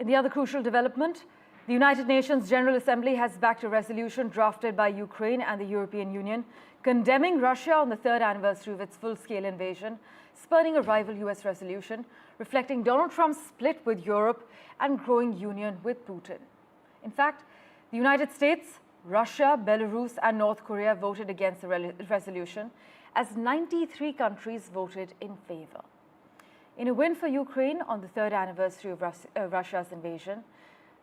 In the other crucial development, the United Nations General Assembly has backed a resolution drafted by Ukraine and the European Union condemning Russia on the third anniversary of its full-scale invasion, spurring a rival US resolution reflecting Donald Trump's split with Europe and growing union with Putin. In fact, the United States, Russia, Belarus and North Korea voted against the resolution, as 93 countries voted in favor. In a win for Ukraine on the third anniversary of Russia's invasion,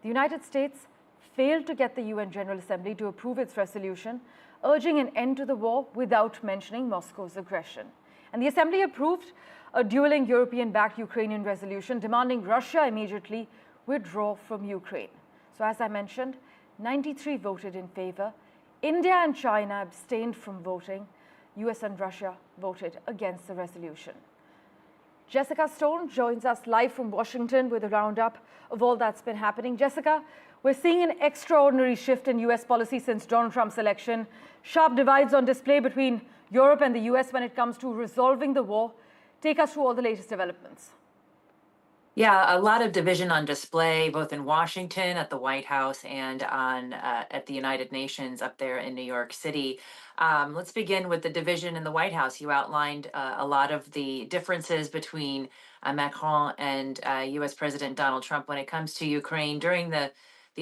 the United States failed to get the UN General Assembly to approve its resolution, urging an end to the war without mentioning Moscow's aggression. And the Assembly approved a dueling European-backed Ukrainian resolution demanding Russia immediately withdraw from Ukraine. So as I mentioned, 93 voted in favor. India and China abstained from voting. US and Russia voted against the resolution. Jessica Stone joins us live from Washington with a roundup of all that's been happening. Jessica, we're seeing an extraordinary shift in US policy since Donald Trump's election. Sharp divides on display between Europe and the US when it comes to resolving the war. Take us through all the latest developments. Yeah, a lot of division on display, both in Washington at the White House and at the United Nations up there in New York City. Let's begin with the division in the White House. You outlined a lot of the differences between Macron and U.S. President Donald Trump when it comes to Ukraine. During the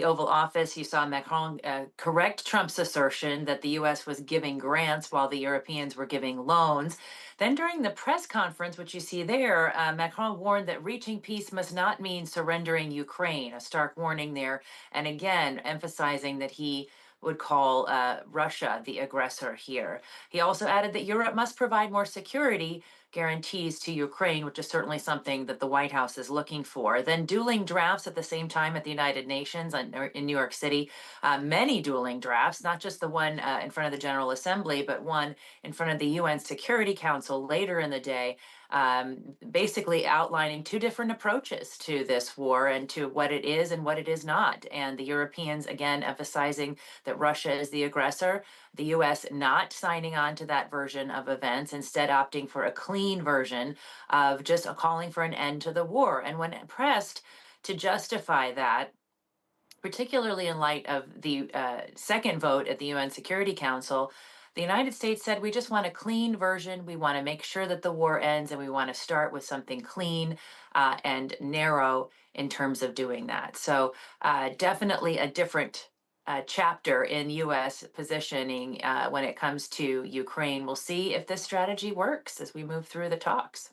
Oval Office, you saw Macron correct Trump's assertion that the U.S. was giving grants while the Europeans were giving loans. Then during the press conference, which you see there, Macron warned that reaching peace must not mean surrendering Ukraine, a stark warning there, and again emphasizing that he would call Russia the aggressor here. He also added that Europe must provide more security guarantees to Ukraine, which is certainly something that the White House is looking for. Then dueling drafts at the same time at the United Nations in New York City, many dueling drafts, not just the one in front of the General Assembly, but one in front of the UN Security Council later in the day, basically outlining two different approaches to this war and to what it is and what it is not. And the Europeans, again, emphasizing that Russia is the aggressor, the US not signing on to that version of events, instead opting for a clean version of just calling for an end to the war. And when pressed to justify that, particularly in light of the second vote at the UN Security Council, the United States said, we just want a clean version. We want to make sure that the war ends, and we want to start with something clean and narrow in terms of doing that. So definitely a different chapter in U.S. positioning when it comes to Ukraine. We'll see if this strategy works as we move through the talks.